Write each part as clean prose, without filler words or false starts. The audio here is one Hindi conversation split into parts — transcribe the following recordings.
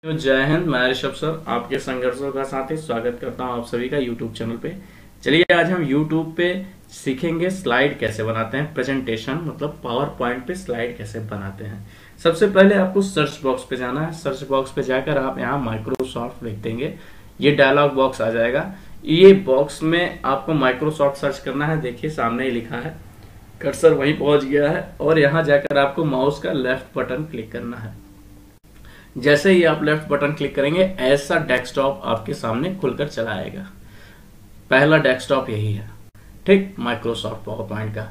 तो जय हिंद। मैं ऋषभ सर आपके संघर्षों का साथी स्वागत करता हूं आप सभी का यूट्यूब चैनल पे। चलिए आज हम यूट्यूब पे सीखेंगे स्लाइड कैसे बनाते हैं, प्रेजेंटेशन मतलब पावर पॉइंट पे स्लाइड कैसे बनाते हैं। सबसे पहले आपको सर्च बॉक्स पे जाना है। सर्च बॉक्स पे जाकर आप यहाँ माइक्रोसॉफ्ट लिख देंगे, ये डायलॉग बॉक्स आ जाएगा। ये बॉक्स में आपको माइक्रोसॉफ्ट सर्च करना है। देखिए सामने ही लिखा है, कर्सर वहीं पहुंच गया है और यहाँ जाकर आपको माउस का लेफ्ट बटन क्लिक करना है। जैसे ही आप लेफ्ट बटन क्लिक करेंगे ऐसा डेस्कटॉप आपके सामने खुलकर चला आएगा। पहला डेस्कटॉप यही है, ठीक, माइक्रोसॉफ्ट पावर पॉइंट का।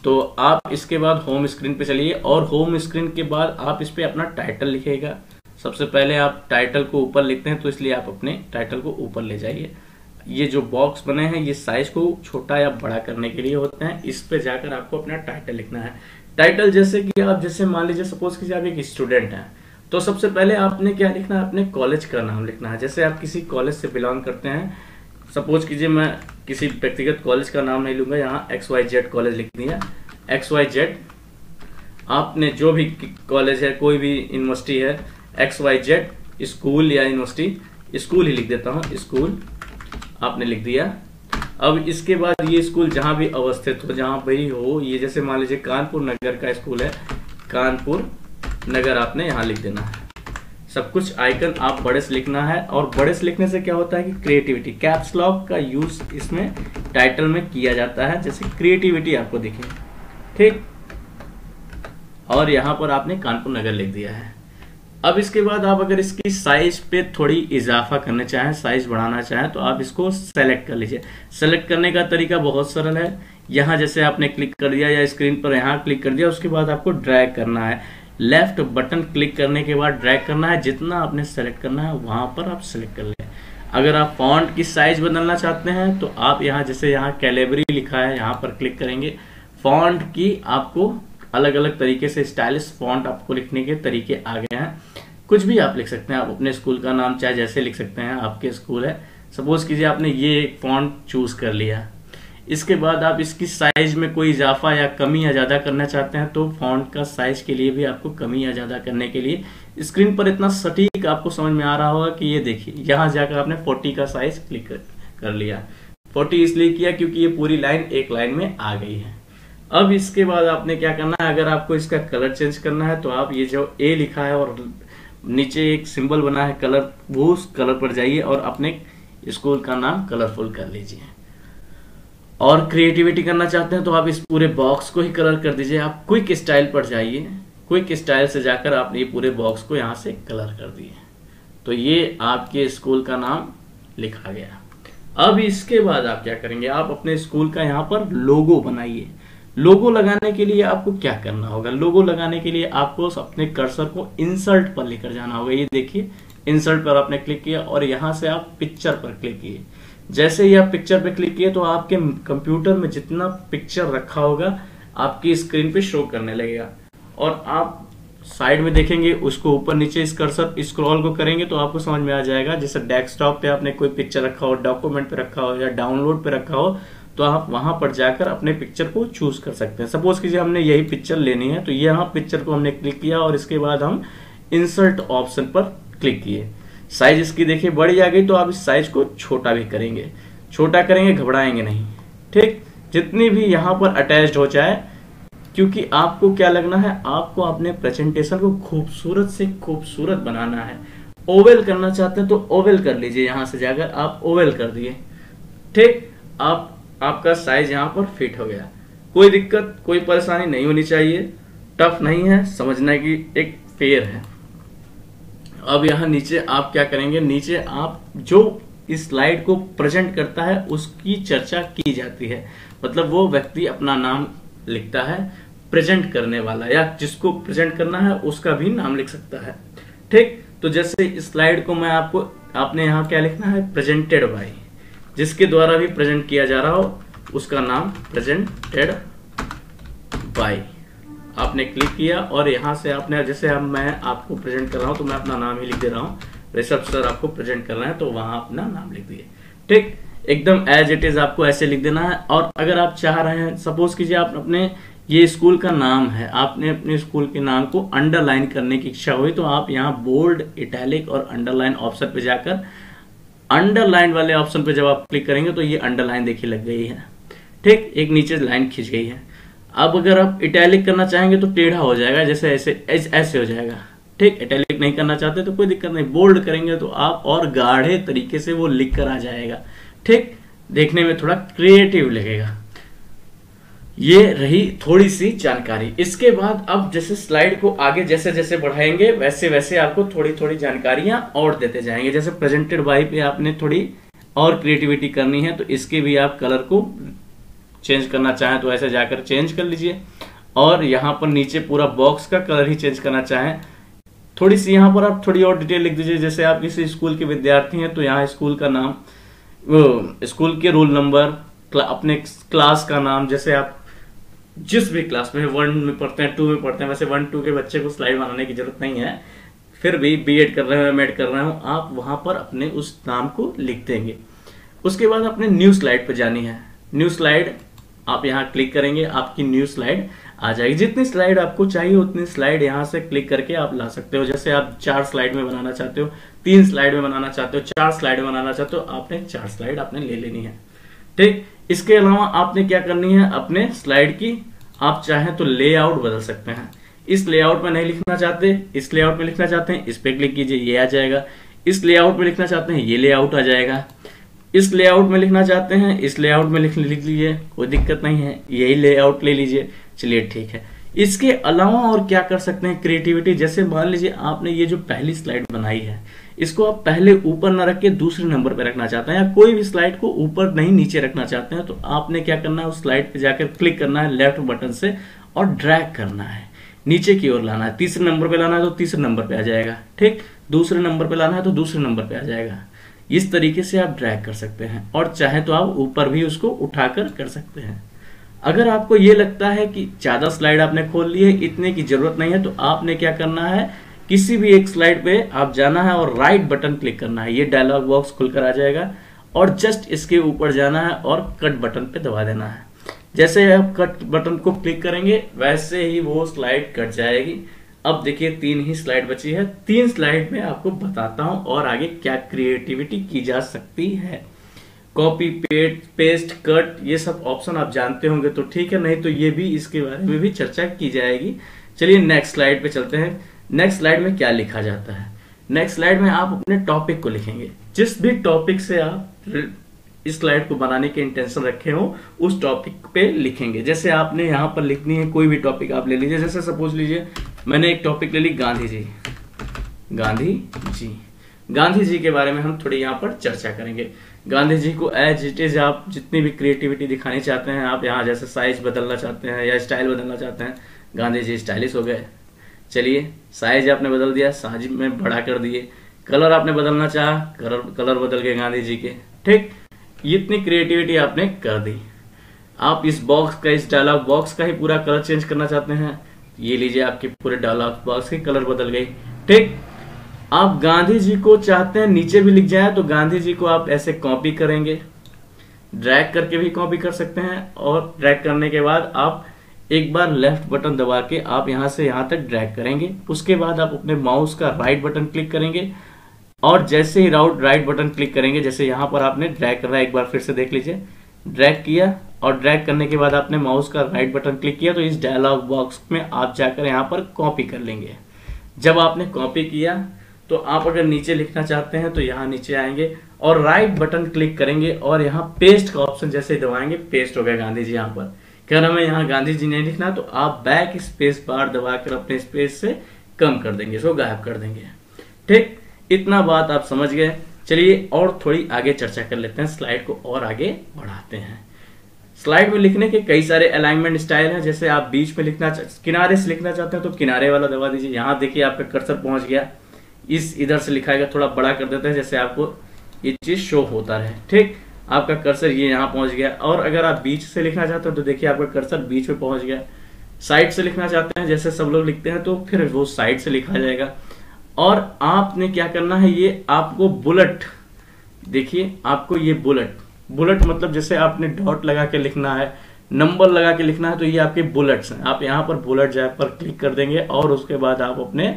तो आप इसके बाद होम स्क्रीन पे चलिए और होम स्क्रीन के बाद आप इस पे अपना टाइटल लिखिएगा। सबसे पहले आप टाइटल को ऊपर लिखते हैं तो इसलिए आप अपने टाइटल को ऊपर ले जाइए। ये जो बॉक्स बने हैं ये साइज को छोटा या बड़ा करने के लिए होते हैं। इस पे जाकर आपको अपना टाइटल लिखना है। टाइटल जैसे कि आप जैसे मान लीजिए सपोज कीजिए आप एक स्टूडेंट हैं तो सबसे पहले आपने क्या लिखना है, अपने कॉलेज का नाम लिखना है। जैसे आप किसी कॉलेज से बिलोंग करते हैं, सपोज कीजिए मैं किसी व्यक्तिगत कॉलेज का नाम नहीं लूंगा, यहाँ XYZ कॉलेज लिख दिया। XYZ आपने जो भी कॉलेज है, कोई भी यूनिवर्सिटी है, XYZ स्कूल या यूनिवर्सिटी, स्कूल ही लिख देता हूँ, स्कूल आपने लिख दिया। अब इसके बाद ये स्कूल जहां भी अवस्थित हो, जहां भी हो, ये जैसे मान लीजिए कानपुर नगर का स्कूल है, कानपुर नगर आपने यहाँ लिख देना है। सब कुछ आइकन आप बड़े से लिखना है। और बड़े से लिखने से क्या होता है कि क्रिएटिविटी, कैप्स लॉक का यूज इसमें टाइटल में किया जाता है, जैसे क्रिएटिविटी आपको दिखे, ठीक। और यहाँ पर आपने कानपुर नगर लिख दिया है। अब इसके बाद आप अगर इसकी साइज पे थोड़ी इजाफा करना चाहें, साइज बढ़ाना चाहें, तो आप इसको सेलेक्ट कर लीजिए। सेलेक्ट करने का तरीका बहुत सरल है। यहाँ जैसे आपने क्लिक कर दिया या स्क्रीन पर यहाँ क्लिक कर दिया, उसके बाद आपको ड्रैग करना है। लेफ्ट बटन क्लिक करने के बाद ड्रैग करना है, जितना आपने सेलेक्ट करना है वहां पर आप सेलेक्ट कर लें। अगर आप फॉन्ट की साइज बदलना चाहते हैं तो आप यहाँ जैसे यहाँ कैलिबरी लिखा है, यहाँ पर क्लिक करेंगे। फॉन्ट की आपको अलग अलग तरीके से स्टाइलिश फॉन्ट आपको लिखने के तरीके आ गए हैं। कुछ भी आप लिख सकते हैं, आप अपने स्कूल का नाम चाहे जैसे लिख सकते हैं, आपके स्कूल है। सपोज कीजिए आपने ये एक फॉन्ट चूज कर लिया। इसके बाद आप इसकी साइज में कोई इजाफा या कमी या ज्यादा करना चाहते हैं तो फॉन्ट का साइज के लिए भी आपको कमी या ज्यादा करने के लिए स्क्रीन पर इतना सटीक आपको समझ में आ रहा होगा कि ये देखिए यहाँ जाकर आपने 40 का साइज क्लिक कर लिया। 40 इसलिए किया क्योंकि ये पूरी लाइन एक लाइन में आ गई है। अब इसके बाद आपने क्या करना है, अगर आपको इसका कलर चेंज करना है तो आप ये जो ए लिखा है और नीचे एक सिंबल बना है कलर, वो उस कलर पर जाइए और अपने स्कूल का नाम कलरफुल कर लीजिए। और क्रिएटिविटी करना चाहते हैं तो आप इस पूरे बॉक्स को ही कलर कर दीजिए। आप क्विक स्टाइल पर जाइए, क्विक स्टाइल से जाकर आप ये पूरे बॉक्स को यहाँ से कलर कर दिए, तो ये आपके स्कूल का नाम लिखा गया। अब इसके बाद आप क्या करेंगे, आप अपने स्कूल का यहाँ पर लोगो बनाइए। लोगो लगाने के लिए आपको क्या करना होगा, लोगो लगाने के लिए आपको अपने कर्सर को इंसर्ट पर लेकर जाना होगा। ये देखिए इंसर्ट पर आपने क्लिक किया और यहाँ से आप पिक्चर पर क्लिक किए। जैसे ही आप पिक्चर पे क्लिक किए तो आपके कंप्यूटर में जितना पिक्चर रखा होगा आपकी स्क्रीन पे शो करने लगेगा। और आप साइड में देखेंगे, उसको ऊपर नीचे इस कर्सर स्क्रॉल को करेंगे तो आपको समझ में आ जाएगा। जैसे डेस्कटॉप पे आपने कोई पिक्चर रखा हो, डॉक्यूमेंट पे रखा हो या डाउनलोड पे रखा हो, तो आप वहां पर जाकर अपने पिक्चर को चूज कर सकते हैं। सपोज कीजिए हमने यही पिक्चर लेनी है तो यहाँ पिक्चर को हमने क्लिक किया और इसके बाद हम इंसर्ट ऑप्शन पर क्लिक किए। साइज इसकी देखिए बड़ी आ गई, तो आप इस साइज को छोटा भी करेंगे। छोटा करेंगे, घबराएंगे नहीं, ठीक। जितनी भी यहाँ पर अटैच्ड हो जाए, क्योंकि आपको क्या लगना है, आपको अपने प्रेजेंटेशन को खूबसूरत से खूबसूरत बनाना है। ओवेल करना चाहते हैं तो ओवेल कर लीजिए, यहाँ से जाकर आप ओवेल कर दिए, ठीक। आपका साइज यहाँ पर फिट हो गया। कोई दिक्कत, कोई परेशानी नहीं होनी चाहिए। टफ नहीं है, समझने की एक फेयर है। अब यहाँ नीचे आप क्या करेंगे, नीचे आप जो इस स्लाइड को प्रेजेंट करता है उसकी चर्चा की जाती है। मतलब वो व्यक्ति अपना नाम लिखता है, प्रेजेंट करने वाला या जिसको प्रेजेंट करना है उसका भी नाम लिख सकता है, ठीक। तो जैसे इस स्लाइड को मैं आपने यहाँ क्या लिखना है, प्रेजेंटेड बाय, जिसके द्वारा भी प्रेजेंट किया जा रहा हो उसका नाम प्रेजेंटेड बाय आपने क्लिक किया। और यहाँ से आपने जैसे अब मैं आपको प्रेजेंट कर रहा हूँ तो मैं अपना नाम ही लिख दे रहा हूँ, ऋषभ सर आपको प्रेजेंट कर रहे हैं तो वहां अपना नाम लिख दिए, ठीक। एकदम एज इट इज आपको ऐसे लिख देना है। और अगर आप चाह रहे हैं, सपोज कीजिए आप अपने ये स्कूल का नाम है, आपने अपने स्कूल के नाम को अंडरलाइन करने की इच्छा हुई तो आप यहाँ बोल्ड, इटैलिक और अंडरलाइन ऑप्शन पे जाकर अंडरलाइन वाले ऑप्शन पे जब आप क्लिक करेंगे तो ये अंडरलाइन देखिए लग गई है। ठीक, एक नीचे लाइन खींच गई है। अब अगर आप इटैलिक करना चाहेंगे तो टेढ़ा हो जाएगा, जैसे ऐसे हो जाएगा। ठीक, इटैलिक नहीं करना चाहते तो कोई दिक्कत नहीं, बोल्ड करेंगे तो आप और गाढ़े तरीके से वो लिख कर आ जाएगा। ठीक, देखने में थोड़ा क्रिएटिव लगेगा। ये रही थोड़ी सी जानकारी। इसके बाद अब जैसे स्लाइड को आगे जैसे जैसे बढ़ाएंगे वैसे वैसे आपको थोड़ी थोड़ी जानकारियां और देते जाएंगे। जैसे प्रेजेंटेड बाय पे आपने थोड़ी और क्रिएटिविटी करनी है तो इसके भी आप कलर को चेंज करना चाहें तो ऐसे जाकर चेंज कर लीजिए। और यहाँ पर नीचे पूरा बॉक्स का कलर ही चेंज करना चाहें, थोड़ी सी यहाँ पर आप थोड़ी और डिटेल लिख दीजिए। जैसे आप किसी स्कूल के विद्यार्थी हैं तो यहाँ स्कूल का नाम, स्कूल के रोल नंबर, अपने क्लास का नाम, जैसे आप जिस भी क्लास में 1 में पढ़ते हैं 2 में पढ़ते हैं, वैसे 1 2 के बच्चे को स्लाइड बनाने की जरूरत नहीं है, फिर भी बीएड कर रहे हो, एमएड कर रहे हो, आप वहां पर अपने उस नाम को लिख देंगे। उसके बाद अपने न्यू स्लाइड पर जानी है। न्यू स्लाइड आप यहाँ क्लिक करेंगे, आपकी न्यू स्लाइड आ जाएगी। जितनी स्लाइड आपको चाहिए उतनी स्लाइड यहाँ से क्लिक करके आप ला सकते हो। जैसे आप 4 स्लाइड में बनाना चाहते हो, 3 स्लाइड में बनाना चाहते हो, 4 स्लाइड में बनाना चाहते हो, आपने 4 स्लाइड आपने ले लेनी है। ठीक, इसके अलावा आपने क्या करनी है, अपने स्लाइड की आप चाहें तो लेआउट बदल सकते हैं। इस लेआउट में नहीं लिखना चाहते, इस लेआउट में लिखना चाहते हैं, इस पे क्लिक कीजिए, ये आ जाएगा। इस लेआउट में लिखना चाहते हैं, ये लेआउट आ जाएगा। इस लेआउट में लिखना चाहते हैं, इस लेआउट में लिख लीजिए, कोई दिक्कत नहीं है, यही लेआउट ले लीजिए। चलिए ठीक है। इसके अलावा और क्या कर सकते हैं क्रिएटिविटी, जैसे मान लीजिए आपने ये जो पहली स्लाइड बनाई है इसको आप पहले ऊपर न रख के दूसरे नंबर पे रखना चाहते हैं, या कोई भी स्लाइड को ऊपर नहीं नीचे रखना चाहते हैं, तो आपने क्या करना है, उस स्लाइड पे जाकर क्लिक करना है लेफ्ट बटन से और ड्रैग करना है, नीचे की ओर लाना है। तीसरे नंबर पे लाना है तो तीसरे नंबर पे आ जाएगा। ठीक, दूसरे नंबर पे लाना है तो दूसरे नंबर पे आ जाएगा। इस तरीके से आप ड्रैग कर सकते हैं, और चाहे तो आप ऊपर भी उसको उठाकर कर सकते हैं। अगर आपको ये लगता है कि ज्यादा स्लाइड आपने खोल ली है, इतने की जरूरत नहीं है, तो आपने क्या करना है, किसी भी एक स्लाइड पे आप जाना है और राइट बटन क्लिक करना है। ये डायलॉग बॉक्स खुलकर आ जाएगा और जस्ट इसके ऊपर जाना है और कट बटन पे दबा देना है। जैसे आप कट बटन को क्लिक करेंगे वैसे ही वो स्लाइड कट जाएगी। अब देखिए 3 ही स्लाइड बची है। 3 स्लाइड में आपको बताता हूं और आगे क्या क्रिएटिविटी की जा सकती है। कॉपी पेस्ट कट ये सब ऑप्शन आप जानते होंगे तो ठीक है, नहीं तो ये भी इसके बारे में भी चर्चा की जाएगी। चलिए नेक्स्ट स्लाइड पे चलते हैं। नेक्स्ट स्लाइड में क्या लिखा जाता है, नेक्स्ट स्लाइड में आप अपने टॉपिक को लिखेंगे। जिस भी टॉपिक से आप इस स्लाइड को बनाने के इंटेंशन रखे हो उस टॉपिक पे लिखेंगे। जैसे आपने यहाँ पर लिखनी है कोई भी टॉपिक आप ले लीजिए। जैसे सपोज लीजिए मैंने एक टॉपिक ले ली गांधी जी। गांधी जी के बारे में हम थोड़ी यहाँ पर चर्चा करेंगे। गांधी जी को एज इट इज आप जितनी भी क्रिएटिविटी दिखानी चाहते हैं, आप यहाँ जैसे साइज बदलना चाहते हैं या स्टाइल बदलना चाहते हैं, गांधी जी स्टाइलिश हो गए। चलिए साइज आपने बदल दिया, साइज में बड़ा कर दिए। कलर आपने बदलना चाहा, कलर बदल गए गांधी जी के। ठीक, इतनी क्रिएटिविटी आपने कर दी। आप इस बॉक्स का, इस डायलॉग बॉक्स का ही पूरा कलर चेंज करना चाहते हैं, ये लीजिए आपके पूरे डायलॉग बॉक्स की कलर बदल गई। ठीक, आप गांधी जी को चाहते हैं नीचे भी लिख जाए तो गांधी जी को आप ऐसे कॉपी करेंगे, ड्रैग करके भी कॉपी कर सकते हैं, और ड्रैग करने के बाद आप एक बार लेफ्ट बटन दबा के आप यहां से यहां तक ड्रैग करेंगे। उसके बाद आप अपने माउस का राइट बटन क्लिक करेंगे, और जैसे ही राइट बटन क्लिक करेंगे, जैसे यहां पर आपने ड्रैग कर रहा है, एक बार फिर से देख लीजिए, ड्रैग किया और ड्रैग करने के बाद आपने माउस का राइट बटन क्लिक किया तो इस डायलॉग बॉक्स में आप जाकर यहाँ पर कॉपी कर लेंगे। जब आपने कॉपी किया तो आप अगर नीचे लिखना चाहते हैं तो यहाँ नीचे आएंगे और राइट बटन क्लिक करेंगे और यहाँ पेस्ट का ऑप्शन जैसे दबाएंगे, पेस्ट हो गया गांधी जी। यहाँ पर क्या हमें यहाँ गांधी जी नहीं लिखना तो आप बैक स्पेस बार दबाकर अपने स्पेस से कम कर देंगे, इसको गायब कर देंगे। ठीक, इतना बात आप समझ गए। चलिए और थोड़ी आगे चर्चा कर लेते हैं, स्लाइड को और आगे बढ़ाते हैं। स्लाइड में लिखने के कई सारे अलाइनमेंट स्टाइल हैं। जैसे आप बीच में लिखना, किनारे से लिखना चाहते हैं तो किनारे वाला दबा दीजिए। यहाँ देखिए आपका कर्सर पहुंच गया, इस इधर से लिखाएगा, थोड़ा बड़ा कर देते हैं जैसे आपको ये चीज शो होता रहे। ठीक, आपका कर्सर ये यहाँ पहुंच गया। और अगर आप बीच से लिखना चाहते हैं तो देखिए आपका कर्सर बीच में पहुंच गया। साइड से लिखना चाहते हैं जैसे सब लोग लिखते हैं तो फिर वो साइड से लिखा जाएगा। और आपने क्या करना है, ये आपको बुलेट, देखिए आपको ये बुलेट मतलब जैसे आपने डॉट लगा के लिखना है, नंबर लगा के लिखना है तो ये आपके बुलेट्स हैं। आप यहाँ पर बुलेट जैप पर क्लिक कर देंगे और उसके बाद आप अपने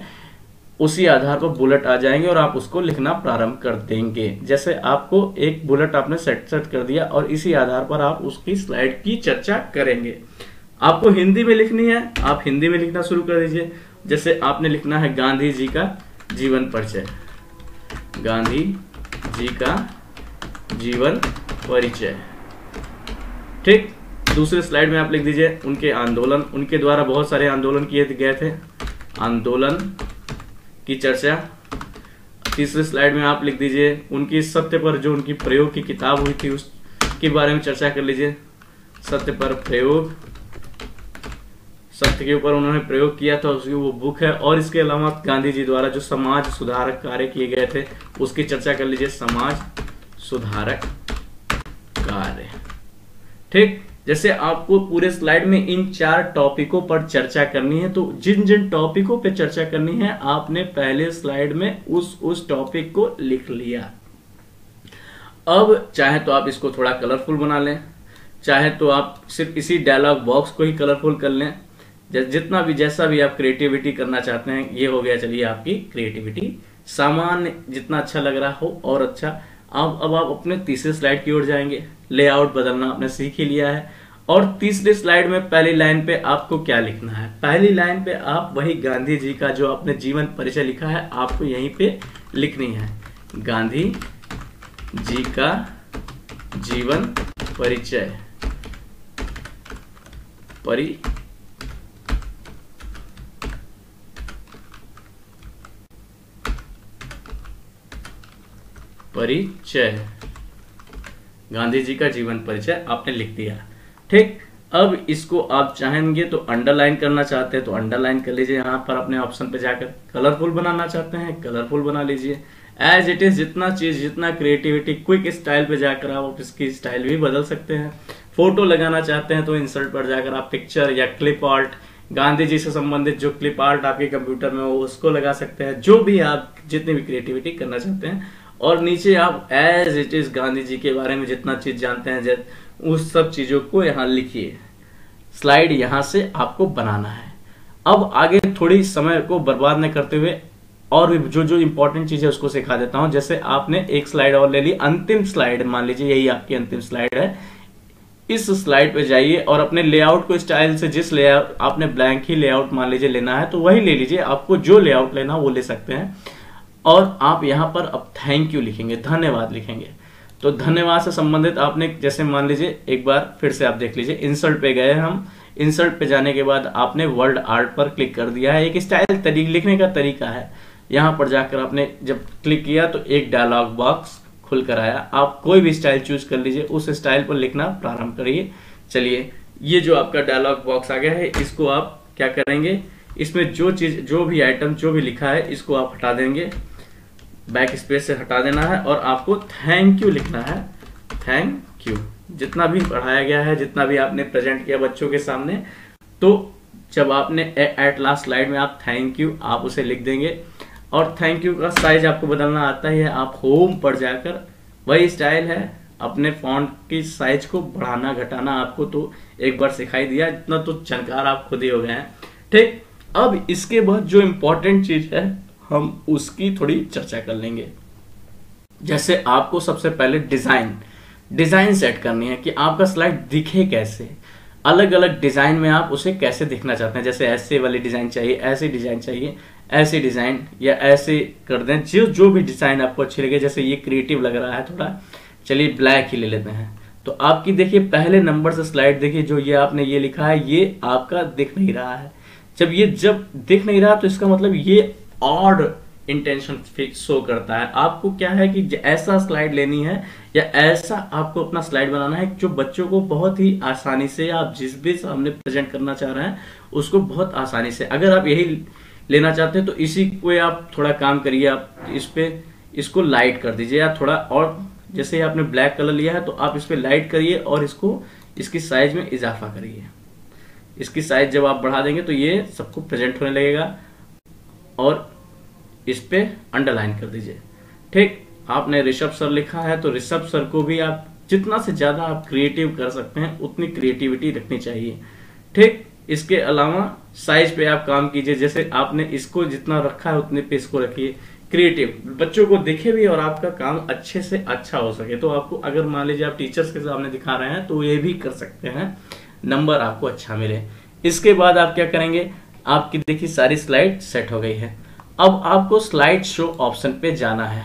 उसी आधार पर बुलेट आ जाएंगे और आप उसको लिखना प्रारंभ कर देंगे। जैसे आपको एक बुलेट आपने सेट कर दिया और इसी आधार पर आप उसकी स्लाइड की चर्चा करेंगे। आपको हिंदी में लिखनी है, आप हिंदी में लिखना शुरू कर दीजिए। जैसे आपने लिखना है गांधी जी का जीवन परिचय, गांधी जी का जीवन परिचय। ठीक, दूसरे स्लाइड में आप लिख दीजिए उनके आंदोलन, उनके द्वारा बहुत सारे आंदोलन किए गए थे, आंदोलन की चर्चा। तीसरे स्लाइड में आप लिख दीजिए उनकी सत्य पर जो उनकी प्रयोग की किताब हुई थी उसके बारे में चर्चा कर लीजिए। सत्य पर प्रयोग, सत्य के ऊपर उन्होंने प्रयोग किया था उसकी वो बुक है। और इसके अलावा गांधी जी द्वारा जो समाज सुधारक कार्य किए गए थे उसकी चर्चा कर लीजिए, समाज सुधारक कार्य। ठीक, जैसे आपको पूरे स्लाइड में इन 4 टॉपिकों पर चर्चा करनी है, तो जिन जिन टॉपिकों पर चर्चा करनी है आपने पहले स्लाइड में उस टॉपिक को लिख लिया। अब चाहे तो आप इसको थोड़ा कलरफुल बना लें, चाहे तो आप सिर्फ इसी डायलॉग बॉक्स को ही कलरफुल कर लें, जितना भी जैसा भी आप क्रिएटिविटी करना चाहते हैं। ये हो गया चलिए आपकी क्रिएटिविटी, सामान्य जितना अच्छा लग रहा हो और अच्छा। अब आप अपने तीसरे स्लाइड की ओर जाएंगे। लेआउट बदलना आपने सीख ही लिया है। और तीसरे स्लाइड में पहली लाइन पे आपको क्या लिखना है? पहली लाइन पे आप वही गांधी जी का जो आपने जीवन परिचय लिखा है आपको यहीं पे लिखनी है, गांधी जी का जीवन परिचय परिचय, गांधी जी का जीवन परिचय आपने लिख दिया। ठीक, अब इसको आप चाहेंगे तो अंडरलाइन करना चाहते हैं तो अंडरलाइन कर लीजिए यहाँ पर अपने ऑप्शन पे जाकर। कलरफुल बनाना चाहते हैं कलरफुल बना लीजिए। एज इट इज जितना चीज, जितना क्रिएटिविटी, क्विक स्टाइल पे जाकर आप इसकी स्टाइल भी बदल सकते हैं। फोटो लगाना चाहते हैं तो इंसर्ट पर जाकर आप पिक्चर या क्लिप आर्ट, गांधी जी से संबंधित जो क्लिप आर्ट आपके कंप्यूटर में हो उसको लगा सकते हैं। जो भी आप जितनी भी क्रिएटिविटी करना चाहते हैं, और नीचे आप as it is Gandhi ji के बारे में जितना चीज जानते हैं उस सब चीजों को यहाँ लिखिए। स्लाइड यहाँ से आपको बनाना है। अब आगे थोड़ी समय को बर्बाद न करते हुए और भी जो जो इंपॉर्टेंट चीज है उसको सिखा देता हूं। जैसे आपने एक स्लाइड और ले ली, अंतिम स्लाइड मान लीजिए यही आपकी अंतिम स्लाइड है। इस स्लाइड पे जाइए और अपने लेआउट को स्टाइल से, जिस लेआउट आपने ब्लैंक ही लेआउट मान लीजिए लेना है तो वही ले लीजिए, आपको जो लेआउट लेना वो ले सकते हैं। और आप यहाँ पर अब थैंक यू लिखेंगे, धन्यवाद लिखेंगे। तो धन्यवाद से संबंधित आपने जैसे मान लीजिए एक बार फिर से आप देख लीजिए, इंसर्ट पे गए हम, इंसर्ट पे जाने के बाद आपने वर्ड आर्ट पर क्लिक कर दिया है। एक स्टाइल लिखने का तरीका है। यहाँ पर जाकर आपने जब क्लिक किया तो एक डायलॉग बॉक्स खुल कर आया। आप कोई भी स्टाइल चूज कर लीजिए, उस स्टाइल पर लिखना प्रारंभ करिए। चलिए, ये जो आपका डायलॉग बॉक्स आ गया है इसको आप क्या करेंगे, इसमें जो चीज, जो भी आइटम, जो भी लिखा है इसको आप हटा देंगे, बैक स्पेस से हटा देना है और आपको थैंक यू लिखना है। थैंक यू जितना भी पढ़ाया गया है, जितना भी आपने प्रेजेंट किया बच्चों के सामने, तो जब आपने एट लास्ट स्लाइड में आप थैंक यू आप उसे लिख देंगे। और थैंक यू का साइज आपको बदलना आता ही है। आप होम पर जाकर, वही स्टाइल है, अपने फॉन्ट की साइज को बढ़ाना घटाना आपको तो एक बार सिखाई दिया, इतना तो जानकार आप खुद ही हो गए हैं। ठीक, अब इसके बाद जो इंपॉर्टेंट चीज है हम उसकी थोड़ी चर्चा कर लेंगे। जैसे आपको सबसे पहले डिजाइन सेट करनी है कि आपका स्लाइड दिखे कैसे। अलग अलग डिजाइन में आप उसे कैसे दिखना चाहते हैं। जैसे ऐसे वाली डिजाइन चाहिए, ऐसी डिजाइन चाहिए, ऐसी डिजाइन, या ऐसे कर दें। जो भी डिजाइन आपको अच्छी लगे। जैसे ये क्रिएटिव लग रहा है थोड़ा, चलिए ब्लैक ही ले लेते हैं। तो आपकी देखिए पहले नंबर से स्लाइड देखिए, जो ये आपने ये लिखा है ये आपका दिख नहीं रहा है। जब दिख नहीं रहा तो इसका मतलब ये ऑड इंटेंशन शो करता है। आपको क्या है कि ऐसा स्लाइड लेनी है या ऐसा आपको अपना स्लाइड बनाना है जो बच्चों को बहुत ही आसानी से, आप जिस भी सामने प्रेजेंट करना चाह रहे हैं उसको बहुत आसानी से, अगर आप यही लेना चाहते हैं तो इसी को आप थोड़ा काम करिए। आप इसको लाइट कर दीजिए या थोड़ा और, जैसे आपने ब्लैक कलर लिया है तो आप इस पे लाइट करिए और इसकी साइज में इजाफा करिए। इसकी साइज जब आप बढ़ा देंगे तो ये सबको प्रेजेंट होने लगेगा। और इस पे अंडरलाइन कर दीजिए। ठीक, आपने ऋषभ सर लिखा है तो ऋषभ सर को भी आप जितना से ज्यादा आप क्रिएटिव कर सकते हैं उतनी क्रिएटिविटी रखनी चाहिए। ठीक, इसके अलावा साइज पे आप काम कीजिए, जैसे आपने इसको जितना रखा है उतने पे इसको रखिए। क्रिएटिव बच्चों को दिखे भी और आपका काम अच्छे से अच्छा हो सके। तो आपको अगर मान लीजिए आप टीचर्स के सामने दिखा रहे हैं तो ये भी कर सकते हैं, नंबर आपको अच्छा मिले। इसके बाद आप क्या करेंगे, आपकी देखिए सारी स्लाइड सेट हो गई है। अब आपको स्लाइड शो ऑप्शन पे जाना है।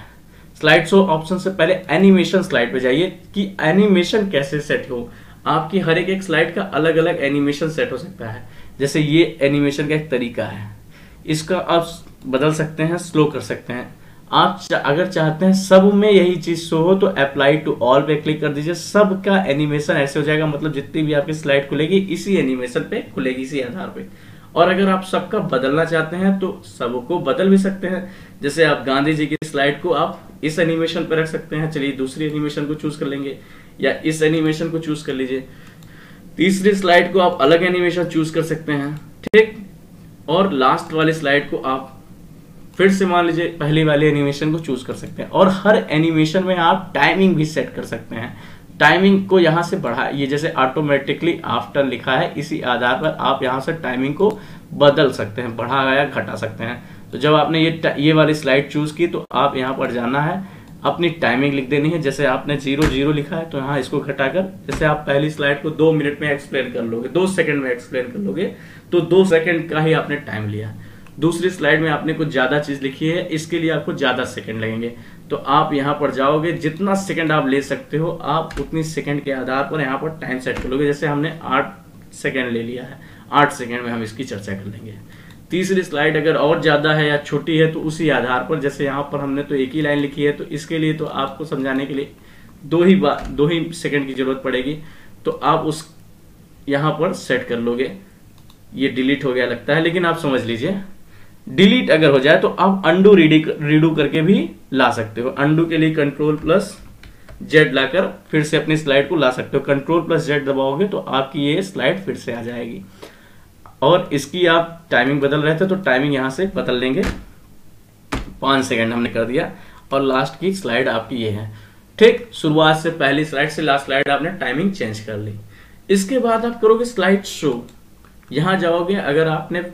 स्लाइड शो ऑप्शन से पहले एनिमेशन स्लाइड पे जाइए कि एनिमेशन कैसे सेट हो। आपकी हर एक स्लाइड का अलग अलग एनिमेशन सेट हो सकता है। जैसे ये एनिमेशन का एक तरीका है, इसका आप बदल सकते हैं, स्लो कर सकते हैं। आप अगर चाहते हैं सब में यही चीज शो हो तो अप्लाई टू ऑल पे क्लिक कर दीजिए, सबका एनिमेशन ऐसे हो जाएगा, मतलब जितनी भी आपकी स्लाइड खुलेगी इसी एनिमेशन पे खुलेगी, इसी आधार पे। और अगर आप सबका बदलना चाहते हैं तो सबको बदल भी सकते हैं। जैसे आप गांधी जी की स्लाइड को आप इस एनिमेशन पे रख सकते हैं, चलिए दूसरी एनिमेशन को चूज कर लेंगे, या इस एनिमेशन को चूज कर लीजिए। तीसरी स्लाइड को आप अलग एनिमेशन चूज कर सकते हैं। ठीक, और लास्ट वाली स्लाइड को आप फिर से मान लीजिए पहली वाली एनिमेशन को चूज कर सकते हैं। और हर एनिमेशन में आप टाइमिंग भी सेट कर सकते हैं। टाइमिंग को यहां से बढ़ा, ये जैसे ऑटोमेटिकली आफ्टर लिखा है, इसी आधार पर आप यहां से टाइमिंग को बदल सकते हैं, बढ़ा या घटा सकते हैं। तो जब आपने ये वाली स्लाइड चूज की तो आप यहाँ पर जाना है, अपनी टाइमिंग लिख देनी है। जैसे आपने 00 लिखा है तो यहाँ इसको घटाकर, जैसे आप पहली स्लाइड को 2 मिनट में एक्सप्लेन कर लोगे, 2 सेकंड में एक्सप्लेन कर लोगे, तो 2 सेकंड का ही आपने टाइम लिया। दूसरी स्लाइड में आपने कुछ ज्यादा चीज लिखी है, इसके लिए आपको ज्यादा सेकंड लगेंगे। तो आप यहाँ पर जाओगे, जितना सेकंड आप ले सकते हो आप उतनी सेकंड के आधार पर यहाँ पर टाइम सेट कर लोगे। जैसे हमने 8 सेकंड ले लिया है, 8 सेकंड में हम इसकी चर्चा कर लेंगे। तीसरी स्लाइड अगर और ज्यादा है या छोटी है तो उसी आधार पर, जैसे यहाँ पर हमने तो एक ही लाइन लिखी है तो इसके लिए तो आपको समझाने के लिए दो ही सेकंड की जरूरत पड़ेगी। तो आप उस यहाँ पर सेट कर लोगे। ये डिलीट हो गया लगता है, लेकिन आप समझ लीजिए डिलीट अगर हो जाए तो आप अंडू रीडू करके भी ला सकते हो। अंडू के लिए Ctrl+Z लाकर फिर से अपनी स्लाइड को ला सकते हो। Ctrl+Z दबाओगे तो आपकी ये स्लाइड फिर से आ जाएगी। और इसकी आप टाइमिंग बदल रहे थे तो टाइमिंग यहां से बदल लेंगे, 5 सेकंड हमने कर दिया। और लास्ट की स्लाइड आपकी ये है। ठीक, शुरुआत से पहली स्लाइड से लास्ट स्लाइड आपने टाइमिंग चेंज कर ली। इसके बाद आप करोगे स्लाइड शो। यहां जाओगे, अगर आपने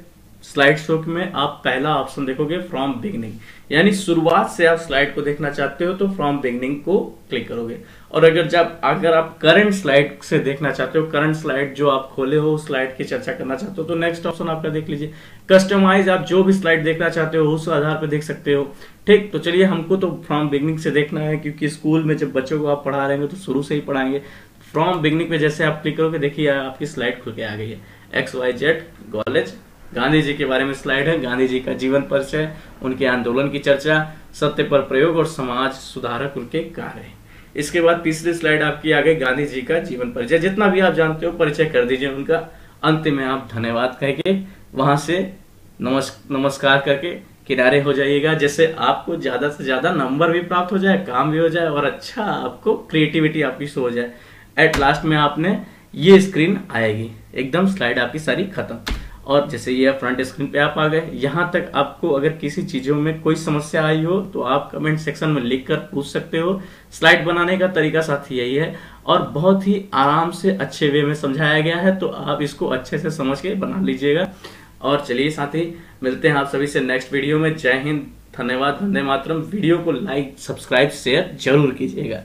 स्लाइड शो में आप पहला ऑप्शन देखोगे फ्रॉम बिगनिंग, यानी शुरुआत से आप स्लाइड को देखना चाहते हो तो फ्रॉम बिगनिंग को क्लिक करोगे। और अगर आप करंट स्लाइड से देखना चाहते हो, करंट स्लाइड जो आप खोले हो उस स्लाइड की चर्चा करना चाहते हो, तो नेक्स्ट ऑप्शन आपका देख लीजिए कस्टमाइज। आप जो भी स्लाइड देखना चाहते हो उस आधार पर देख सकते हो। ठीक, तो चलिए हमको तो फ्रॉम बिगनिंग से देखना है, क्योंकि स्कूल में जब बच्चों को आप पढ़ा रहे हैं तो शुरू से ही पढ़ाएंगे। फ्रॉम बिगनिंग पे जैसे आप क्लिक करोगे, देखिए आपकी स्लाइड खुल के आ गई है। XYZ कॉलेज, गांधी जी के बारे में स्लाइड है, गांधी जी का जीवन परिचय, उनके आंदोलन की चर्चा, सत्य पर प्रयोग और समाज सुधारक उनके कार्य। इसके बाद तीसरी स्लाइड आपकी आ गई गांधी जी का जीवन परिचय। जितना भी आप जानते हो परिचय कर दीजिए उनका। अंत में आप धन्यवाद कह के वहां से नमस्कार करके किनारे हो जाइएगा, जैसे आपको ज्यादा से ज्यादा नंबर भी प्राप्त हो जाए, काम भी हो जाए और अच्छा आपको क्रिएटिविटी आपकी शो हो जाए। एट लास्ट में आपने ये स्क्रीन आएगी, एकदम स्लाइड आपकी सारी खत्म। और जैसे ये फ्रंट स्क्रीन पे आप आ गए। यहाँ तक आपको अगर किसी चीजों में कोई समस्या आई हो तो आप कमेंट सेक्शन में लिखकर पूछ सकते हो। स्लाइड बनाने का तरीका साथी यही है और बहुत ही आराम से अच्छे वे में समझाया गया है, तो आप इसको अच्छे से समझ के बना लीजिएगा। और चलिए साथी, मिलते हैं आप सभी से नेक्स्ट वीडियो में। जय हिंद, धन्यवाद, वंदे मातरम। वीडियो को लाइक, सब्सक्राइब, शेयर जरूर कीजिएगा।